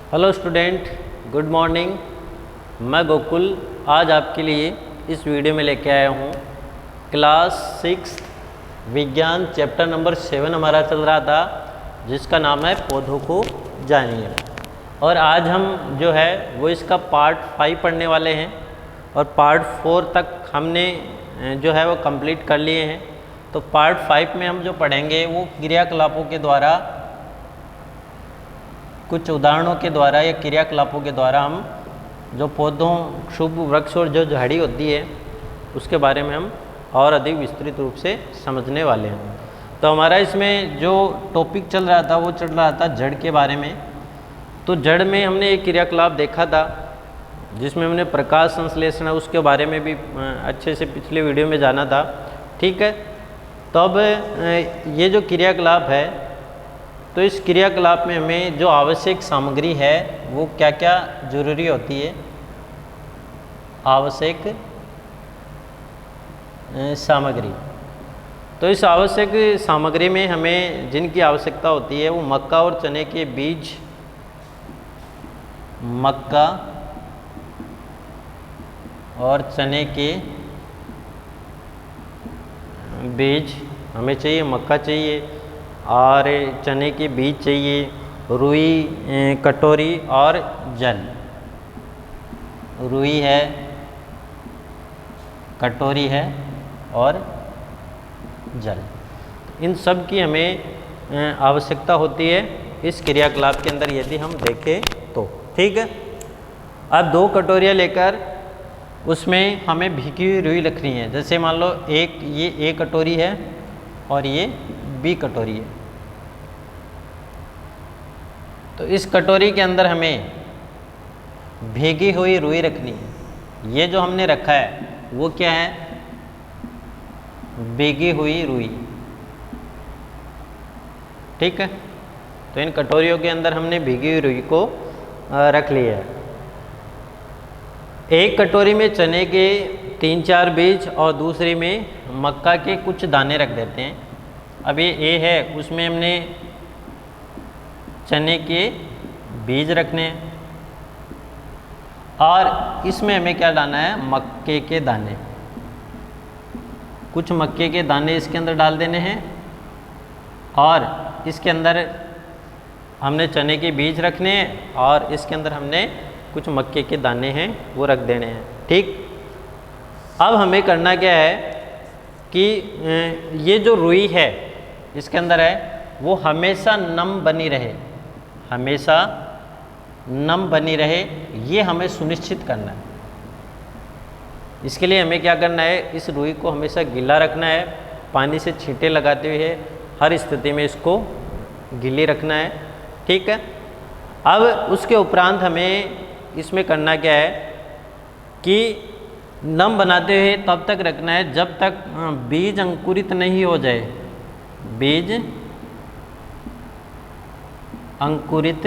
Hello student, good morning. मैं गोकुल आज आपके लिए इस वीडियो में लेके आया हूँ क्लास 6 विज्ञान चैप्टर नंबर 7 हमारा चल रहा था, जिसका नाम है पौधों को जानिए। और आज हम जो है वो इसका पार्ट 5 पढ़ने वाले हैं और पार्ट 4 तक हमने जो है वो कंप्लीट कर लिए हैं। तो पार्ट 5 में हम जो पढ़ेंगे वो क्रियाकलापों के द्वारा, कुछ उदाहरणों के द्वारा या क्रियाकलापों के द्वारा हम जो पौधों, शुभ वृक्ष और जो झाड़ी होती है उसके बारे में हम और अधिक विस्तृत रूप से समझने वाले हैं। तो हमारा इसमें जो टॉपिक चल रहा था वो चल रहा था जड़ के बारे में। तो जड़ में हमने एक क्रियाकलाप देखा था जिसमें हमने प्रकाश संश्लेषण उसके बारे में भी अच्छे से पिछले वीडियो में जाना था। ठीक है, तो अब ये जो क्रियाकलाप है, तो इस क्रियाकलाप में हमें जो आवश्यक सामग्री है वो क्या क्या जरूरी होती है। आवश्यक सामग्री, तो इस आवश्यक सामग्री में हमें जिनकी आवश्यकता होती है वो मक्का और चने के बीज, मक्का और चने के बीज हमें चाहिए, मक्का चाहिए और चने के बीज चाहिए, रुई कटोरी और जल। रुई है, कटोरी है और जल, इन सब की हमें आवश्यकता होती है इस क्रियाकलाप के अंदर यदि हम देखें तो। ठीक है, अब 2 कटोरियाँ लेकर उसमें हमें भीगी हुई रुई रखनी है। जैसे मान लो ये A कटोरी है और ये B कटोरी है। तो इस कटोरी के अंदर हमें भीगी हुई रुई रखनी है। ये जो हमने रखा है वो क्या है? भीगी हुई रुई। ठीक है, तो इन कटोरियों के अंदर हमने भीगी हुई रुई को रख लिया है। एक कटोरी में चने के 3-4 बीज और दूसरी में मक्का के कुछ दाने रख देते हैं। अब ये A है, उसमें हमने चने के बीज रखने हैं और इसमें हमें क्या डालना है? मक्के के दाने। कुछ मक्के के दाने इसके अंदर डाल देने हैं और इसके अंदर हमने चने के बीज रखने हैं और इसके अंदर हमने कुछ मक्के के दाने हैं वो रख देने हैं। ठीक, अब हमें करना क्या है कि ये जो रुई है इसके अंदर है वो हमेशा नम बनी रहे, हमेशा नम बनी रहे, ये हमें सुनिश्चित करना है। इसके लिए हमें क्या करना है? इस रुई को हमेशा गीला रखना है, पानी से छींटे लगाते हुए हर स्थिति में इसको गीली रखना है। ठीक है, अब उसके उपरांत हमें इसमें करना क्या है कि नम बनाते हुए तब तक रखना है जब तक बीज अंकुरित नहीं हो जाए। बीज अंकुरित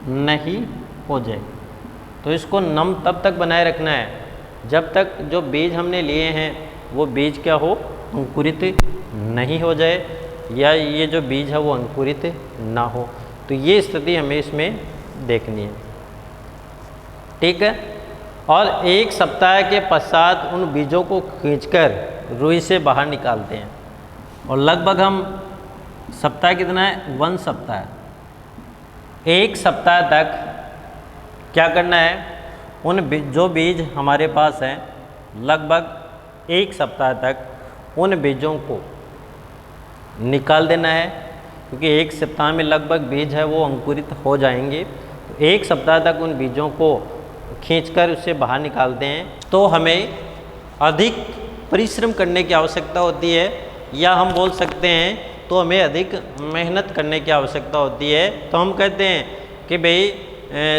नहीं हो जाए, तो इसको नम तब तक बनाए रखना है जब तक जो बीज हमने लिए हैं वो बीज क्या हो? अंकुरित नहीं हो जाए, या ये जो बीज है वो अंकुरित ना हो। तो ये स्थिति हमें इसमें देखनी है। ठीक है, और 1 सप्ताह के पश्चात उन बीजों को खींचकर रुई से बाहर निकालते हैं। और लगभग हम सप्ताह कितना है? 1 सप्ताह, 1 सप्ताह तक क्या करना है? उन जो बीज हमारे पास हैं लगभग 1 सप्ताह तक उन बीजों को निकाल देना है, क्योंकि 1 सप्ताह में लगभग बीज है वो अंकुरित हो जाएंगे। तो 1 सप्ताह तक उन बीजों को खींचकर उससे बाहर निकालते हैं। तो हमें अधिक परिश्रम करने की आवश्यकता होती है, या हम बोल सकते हैं तो हमें अधिक मेहनत करने की आवश्यकता होती है। तो हम कहते हैं कि भाई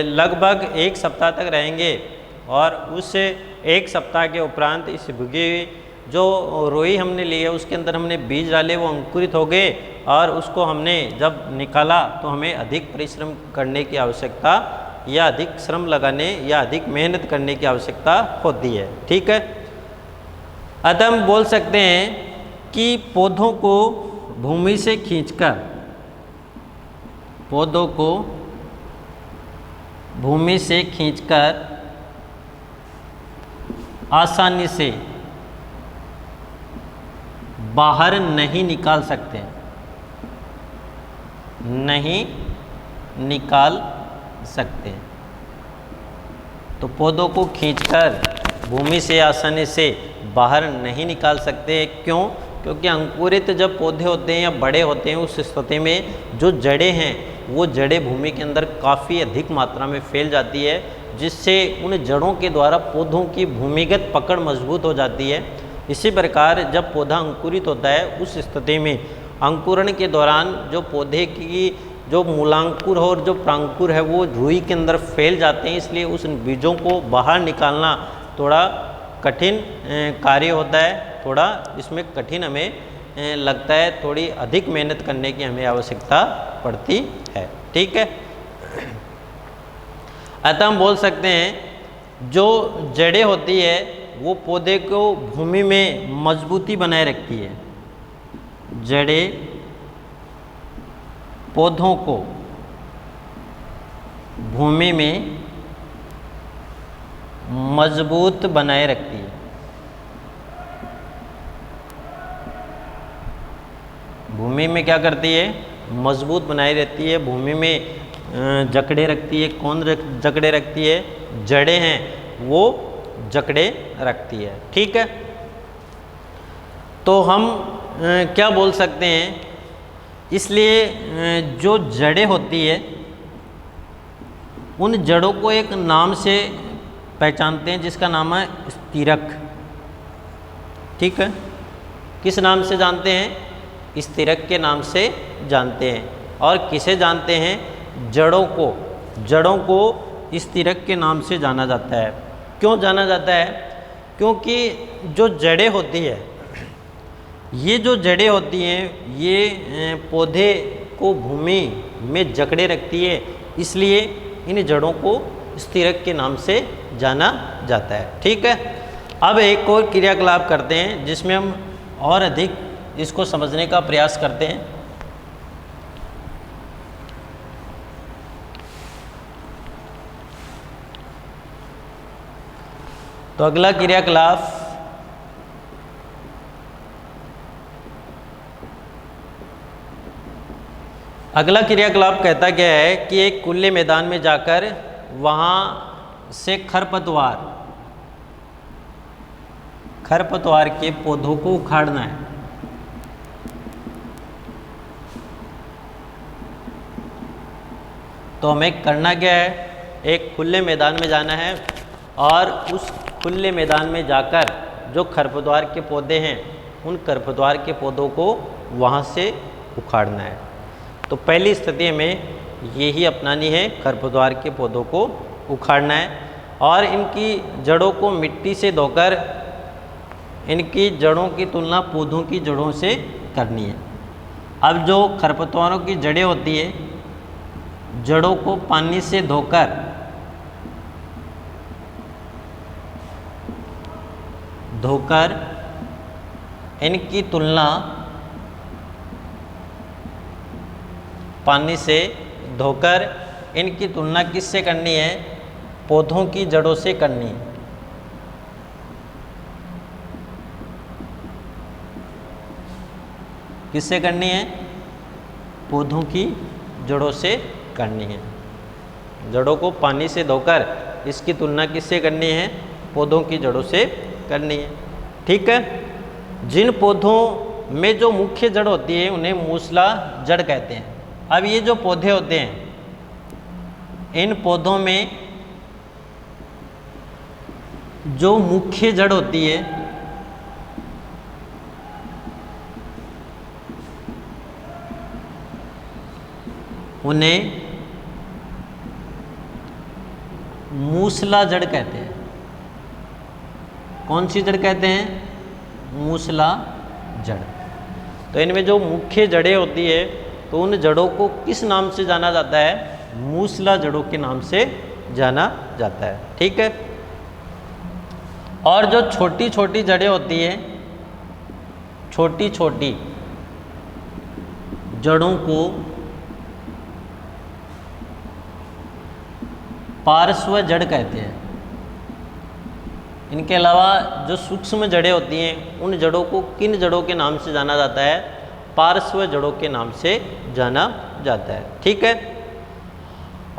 लगभग 1 सप्ताह तक रहेंगे और उस 1 सप्ताह के उपरांत इस भुगी जो रुई हमने ली है उसके अंदर हमने बीज डाले, वो अंकुरित हो गए और उसको हमने जब निकाला तो हमें अधिक परिश्रम करने की आवश्यकता या अधिक श्रम लगाने या अधिक मेहनत करने की आवश्यकता होती है। ठीक है, अतः हम बोल सकते हैं कि पौधों को भूमि से खींचकर, पौधों को भूमि से खींचकर आसानी से बाहर नहीं निकाल सकते, नहीं निकाल सकते। तो पौधों को खींचकर भूमि से आसानी से बाहर नहीं निकाल सकते। क्यों? क्योंकि अंकुरित जब पौधे होते हैं या बड़े होते हैं, उस स्थिति में जो जड़ें हैं वो जड़ें भूमि के अंदर काफ़ी अधिक मात्रा में फैल जाती है, जिससे उन जड़ों के द्वारा पौधों की भूमिगत पकड़ मजबूत हो जाती है। इसी प्रकार जब पौधा अंकुरित होता है, उस स्थिति में अंकुरण के दौरान जो पौधे की जो मूलांकुर और जो प्रांकुर है वो रुई के अंदर फैल जाते हैं, इसलिए उस बीजों को बाहर निकालना थोड़ा कठिन कार्य होता है, थोड़ा इसमें कठिन हमें लगता है, थोड़ी अधिक मेहनत करने की हमें आवश्यकता पड़ती है। ठीक है, अतः हम बोल सकते हैं जो जड़ें होती है वो पौधे को भूमि में मजबूती बनाए रखती है। जड़ें पौधों को भूमि में मजबूत बनाए रखती है। भूमि में क्या करती है? मजबूत बनाई रहती है, भूमि में जकड़े रखती है। कौन जकड़े रखती है? जड़ें हैं वो जकड़े रखती है। ठीक है, तो हम क्या बोल सकते हैं, इसलिए जो जड़ें होती है उन जड़ों को एक नाम से पहचानते हैं जिसका नाम है स्थिरक। ठीक है, किस नाम से जानते हैं? स्थिरक के नाम से जानते हैं। और किसे जानते हैं? जड़ों को। जड़ों को स्थिरक के नाम से जाना जाता है। क्यों जाना जाता है? क्योंकि जो जड़ें होती है, ये जो जड़ें होती हैं ये पौधे को भूमि में जकड़े रखती है, इसलिए इन जड़ों को स्थिरक के नाम से जाना जाता है। ठीक है, अब एक और क्रियाकलाप करते हैं जिसमें हम और अधिक इसको समझने का प्रयास करते हैं। तो अगला क्रियाकलाप कहता क्या है कि एक खुले मैदान में जाकर वहाँ से खरपतवार के पौधों को उखाड़ना है। तो हमें करना क्या है? एक खुले मैदान में जाना है और उस खुले मैदान में जाकर जो खरपतवार के पौधे हैं उन खरपतवार के पौधों को वहाँ से उखाड़ना है। तो पहली स्थिति में यही अपनानी है, खरपतवार के पौधों को उखाड़ना है और इनकी जड़ों को मिट्टी से धोकर इनकी जड़ों की तुलना पौधों की जड़ों से करनी है। अब जो खरपतवारों की जड़ें होती है, जड़ों को पानी से धोकर इनकी तुलना पानी से धोकर इनकी तुलना किससे करनी है? पौधों की जड़ों से करनी है। किससे करनी है? पौधों की जड़ों से करनी है। जड़ों को पानी से धोकर इसकी तुलना किससे करनी है? पौधों की जड़ों से करनी है। ठीक है, जिन पौधों में जो मुख्य जड़ होती है उन्हें मूसला जड़ कहते हैं। अब ये जो पौधे होते हैं, इन पौधों में जो मुख्य जड़ होती है उन्हें मूसला जड़ कहते हैं। कौन सी जड़ कहते हैं? मूसला जड़। तो इनमें जो मुख्य जड़ें होती है तो उन जड़ों को किस नाम से जाना जाता है? मूसला जड़ों के नाम से जाना जाता है। ठीक है, और जो छोटी छोटी जड़ें होती है, छोटी छोटी जड़ों को पार्श्व जड़ कहते हैं। इनके अलावा जो सूक्ष्म जड़ें होती हैं उन जड़ों को किन जड़ों के नाम से जाना जाता है? पार्श्व जड़ों के नाम से जाना जाता है। ठीक है।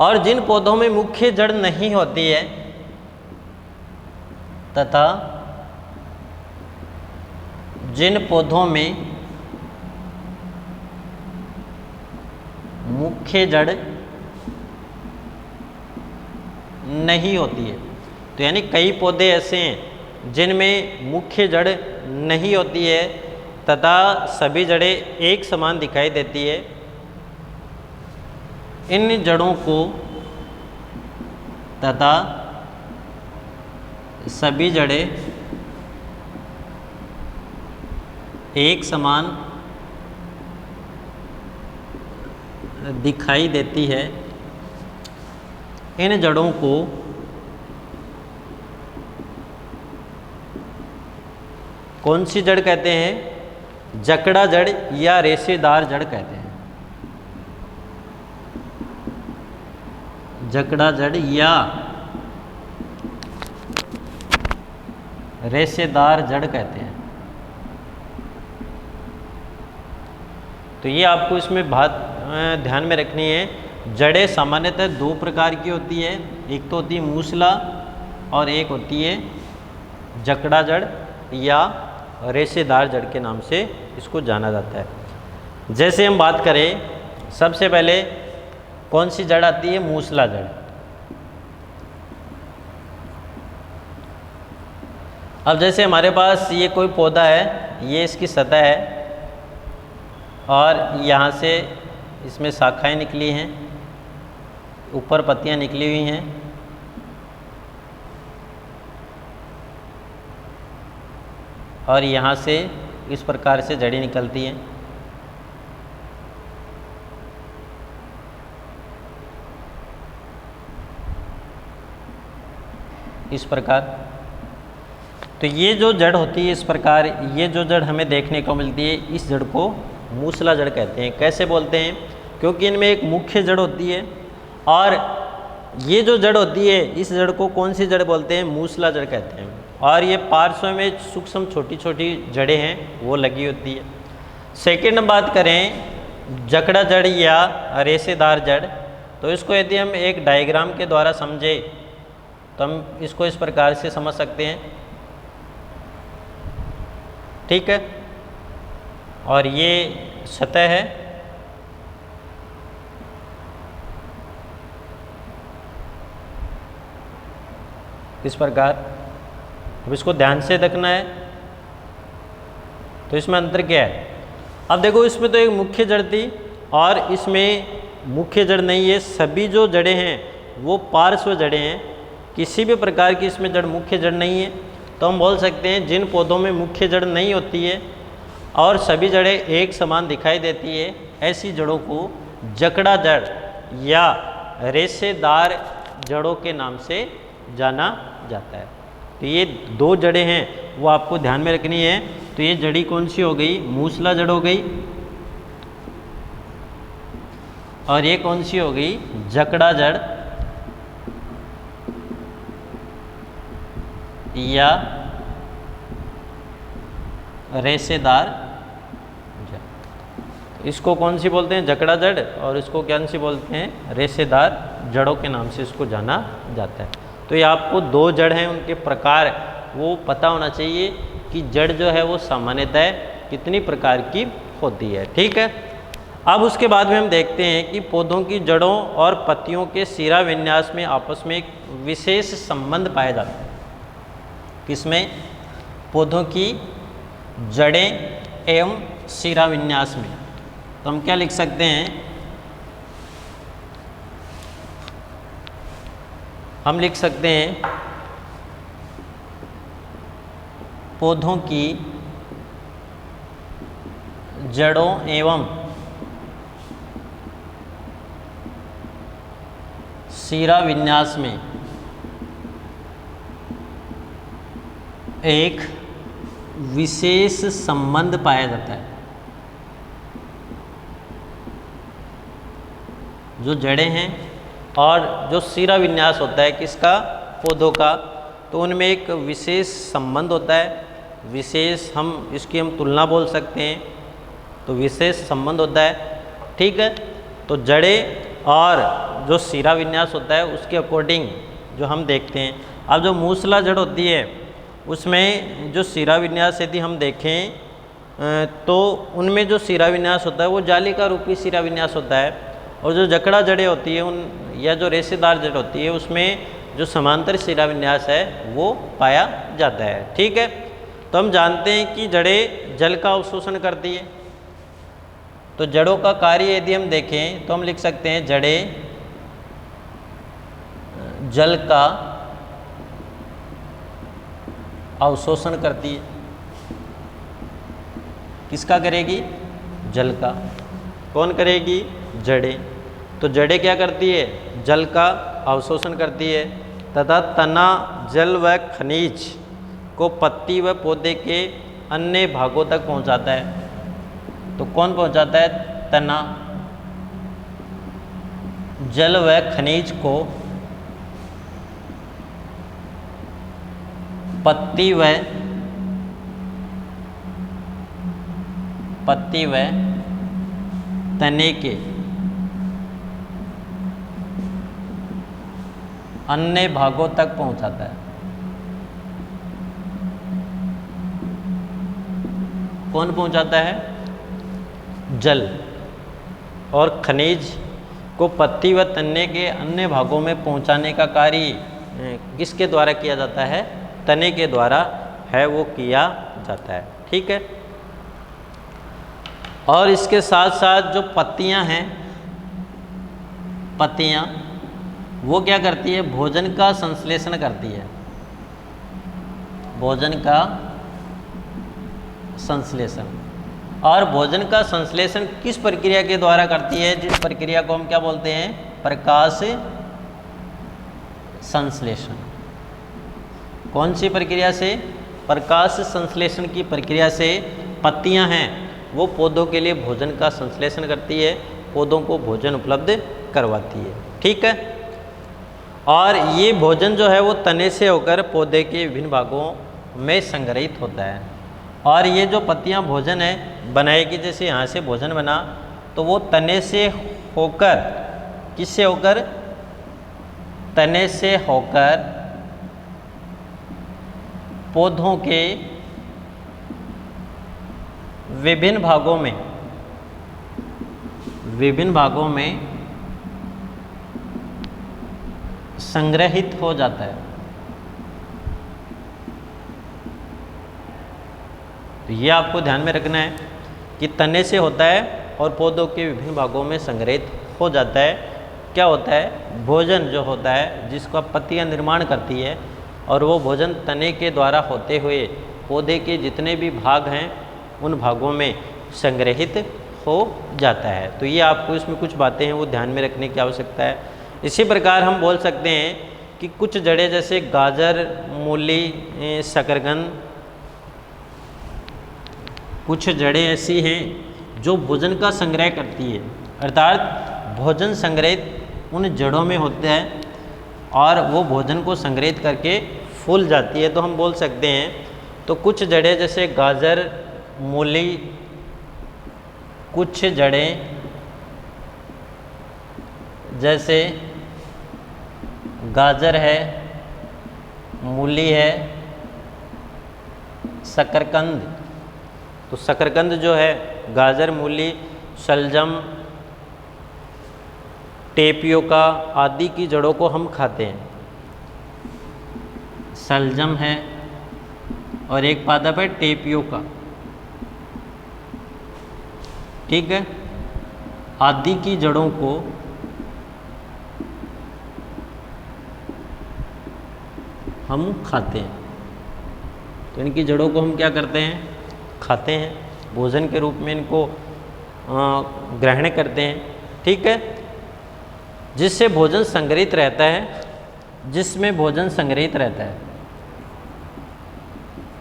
और जिन पौधों में मुख्य जड़ नहीं होती है तथा जिन पौधों में मुख्य जड़ नहीं होती है, तो यानी कई पौधे ऐसे हैं जिनमें मुख्य जड़ नहीं होती है तथा सभी जड़ें एक समान दिखाई देती है, इन जड़ों को तथा सभी जड़ें एक समान दिखाई देती है, इन जड़ों को कौन सी जड़ कहते हैं? जकड़ा जड़ या रेशेदार जड़ कहते हैं। जकड़ा जड़ या रेशेदार जड़ कहते हैं। तो ये आपको इसमें बात ध्यान में रखनी है। जड़ें सामान्यतः दो प्रकार की होती है, एक तो होती है मूसला और एक होती है जकड़ा जड़ या रेशेदार जड़ के नाम से इसको जाना जाता है। जैसे हम बात करें, सबसे पहले कौन सी जड़ आती है? मूसला जड़। अब जैसे हमारे पास ये कोई पौधा है, ये इसकी सतह है और यहाँ से इसमें शाखाएं निकली हैं, ऊपर पत्तियाँ निकली हुई हैं, और यहाँ से इस प्रकार से जड़ी निकलती हैं। इस प्रकार। तो ये जो जड़ होती है इस प्रकार, ये जो जड़ हमें देखने को मिलती है, इस जड़ को मूसला जड़ कहते हैं। कैसे बोलते हैं? क्योंकि इनमें एक मुख्य जड़ होती है और ये जो जड़ होती है इस जड़ को कौन सी जड़ बोलते हैं? मूसला जड़ कहते हैं। और ये पार्श्व में सूक्ष्म छोटी छोटी जड़ें हैं वो लगी होती है। सेकेंड बात करें जकड़ा जड़ या रेशेदार जड़, तो इसको यदि हम एक डायग्राम के द्वारा समझे तो हम इसको इस प्रकार से समझ सकते हैं। ठीक है। और ये सतह है, इस प्रकार। अब इसको ध्यान से देखना है। तो इसमें अंतर क्या है? अब देखो, इसमें तो एक मुख्य जड़ थी और इसमें मुख्य जड़ नहीं है। सभी जो जड़ें हैं वो पार्श्व जड़ें हैं, किसी भी प्रकार की इसमें जड़ मुख्य जड़ नहीं है। तो हम बोल सकते हैं जिन पौधों में मुख्य जड़ नहीं होती है और सभी जड़ें एक समान दिखाई देती है, ऐसी जड़ों को जकड़ा जड़ या रेशेदार जड़ों के नाम से जाना जाता है। तो ये दो जड़ें हैं वो आपको ध्यान में रखनी है। तो ये जड़ी कौन सी हो गई? मूसला जड़ हो गई। और ये कौन सी हो गई? जकड़ा जड़ या रेशेदार जड़। इसको कौन सी बोलते हैं? जकड़ा जड़। और इसको कौन सी बोलते हैं? रेशेदार जड़ों के नाम से इसको जाना जाता है। तो ये आपको दो जड़ हैं, उनके प्रकार वो पता होना चाहिए कि जड़ जो है वो सामान्यतः कितनी प्रकार की होती है। ठीक है। अब उसके बाद में हम देखते हैं कि पौधों की जड़ों और पत्तियों के सिरा विन्यास में आपस में एक विशेष संबंध पाया जाता है। किसमें? पौधों की जड़ें एवं सिरा विन्यास में। तो हम क्या लिख सकते हैं? हम लिख सकते हैं पौधों की जड़ों एवं सिरा विन्यास में एक विशेष संबंध पाया जाता है। जो जड़ें हैं और जो शिरा विन्यास होता है किसका, पौधों का, तो उनमें एक विशेष संबंध होता है, विशेष इसकी हम तुलना बोल सकते हैं, तो विशेष संबंध होता है। ठीक है, तो जड़ें और जो शिरा विन्यास होता है उसके अकॉर्डिंग जो हम देखते हैं। अब जो मूसला जड़ होती है उसमें जो शिरा विन्यास यदि हम देखें तो उनमें जो शिरा विन्यास होता है वो जालिका रूपी शिरा विन्यास होता है, और जो जकड़ा जड़ें होती है उन या जो रेशेदार जड़ होती है उसमें जो समांतर शिरा विन्यास है वो पाया जाता है। ठीक है, तो हम जानते हैं कि जड़ें जल का अवशोषण करती है, तो जड़ों का कार्य यदि हम देखें तो हम लिख सकते हैं जड़ें जल का अवशोषण करती है। किसका करेगी, जल का। कौन करेगी, जड़ें। तो जड़ें क्या करती है, जल का अवशोषण करती है, तथा तना जल व खनिज को पत्ती व पौधे के अन्य भागों तक पहुंचाता है। तो कौन पहुंचाता है, तना जल व खनिज को पत्ती व तने के अन्य भागों तक पहुंचाता है। कौन पहुंचाता है, जल। और खनिज को पत्ती व तने के अन्य भागों में पहुंचाने का कार्य किसके द्वारा किया जाता है, तने के द्वारा है वो किया जाता है। ठीक है, और इसके साथ साथ जो पत्तियां हैं, पत्तियां वो क्या करती है, भोजन का संश्लेषण करती है, भोजन का संश्लेषण। और भोजन का संश्लेषण किस प्रक्रिया के द्वारा करती है, जिस प्रक्रिया को हम क्या बोलते हैं, प्रकाश संश्लेषण। कौन सी प्रक्रिया से, प्रकाश संश्लेषण की प्रक्रिया से पत्तियां हैं वो पौधों के लिए भोजन का संश्लेषण करती है, पौधों को भोजन उपलब्ध करवाती है। ठीक है, और ये भोजन जो है वो तने से होकर पौधे के विभिन्न भागों में संग्रहित होता है। और ये जो पत्तियां भोजन है बनाएगी, जैसे यहाँ से भोजन बना तो वो तने से होकर, किससे होकर, तने से होकर पौधों के विभिन्न भागों में संग्रहित हो जाता है। तो ये आपको ध्यान में रखना है कि तने से होता है और पौधों के विभिन्न भागों में संग्रहित हो जाता है। क्या होता है, भोजन जो होता है जिसको पत्तियां निर्माण करती है, और वो भोजन तने के द्वारा होते हुए पौधे के जितने भी भाग हैं उन भागों में संग्रहित हो जाता है। तो ये आपको इसमें कुछ बातें हैं वो ध्यान में रखने की आवश्यकता है। इसी प्रकार हम बोल सकते हैं कि कुछ जड़ें जैसे गाजर, मूली, शकरकंद, कुछ जड़ें ऐसी हैं जो भोजन का संग्रह करती है, अर्थात भोजन संग्रहित उन जड़ों में होता है और वो भोजन को संग्रहित करके फूल जाती है। तो हम बोल सकते हैं, तो कुछ जड़ें जैसे गाजर, मूली, कुछ जड़ें जैसे गाजर है, मूली है, शकरकंद। तो शकरकंद जो है गाजर, मूली, शलजम, टेपियोका आदि की जड़ों को हम खाते हैं। शलजम है और एक पादप है टेपियोका, ठीक है, आदि की जड़ों को हम खाते हैं। तो इनकी जड़ों को हम क्या करते हैं, खाते हैं, भोजन के रूप में इनको ग्रहण करते हैं। ठीक है, जिससे भोजन संग्रहित रहता है, जिसमें भोजन संग्रहित रहता है,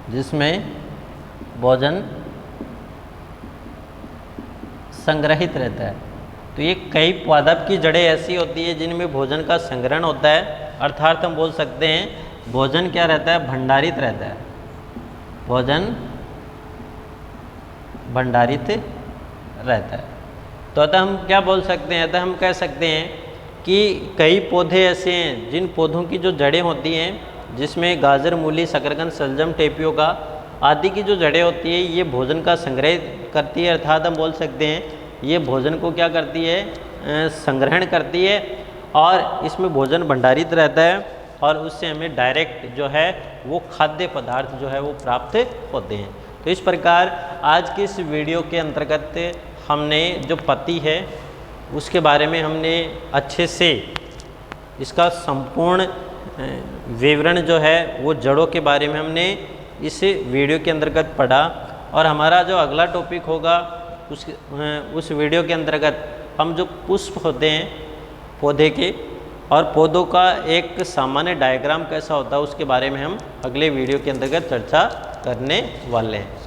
जिसमें भोजन संग्रहित रहता है। तो ये कई पादप की जड़ें ऐसी होती है जिनमें भोजन का संग्रहण होता है, अर्थात हम बोल सकते हैं भोजन क्या रहता है, भंडारित रहता है, भोजन भंडारित रहता है। तो अतः हम क्या बोल सकते हैं, अतः हम कह सकते हैं कि कई पौधे ऐसे हैं जिन पौधों की जो जड़ें होती हैं, जिसमें गाजर, मूली, शकरकंद, शलजम, टेपियोका आदि की जो जड़ें होती है ये भोजन का संग्रह करती है, अर्थात हम बोल सकते हैं ये भोजन को क्या करती है, संग्रहण करती है और इसमें भोजन भंडारित रहता है और उससे हमें डायरेक्ट जो है वो खाद्य पदार्थ जो है वो प्राप्त होते हैं। तो इस प्रकार आज की इस वीडियो के अंतर्गत हमने जो पत्ती है उसके बारे में हमने अच्छे से इसका संपूर्ण विवरण जो है वो जड़ों के बारे में हमने इस वीडियो के अंतर्गत पढ़ा और हमारा जो अगला टॉपिक होगा उस वीडियो के अंतर्गत हम जो पुष्प होते हैं पौधे के और पौधों का एक सामान्य डायग्राम कैसा होता है उसके बारे में हम अगले वीडियो के अंतर्गत चर्चा करने वाले हैं।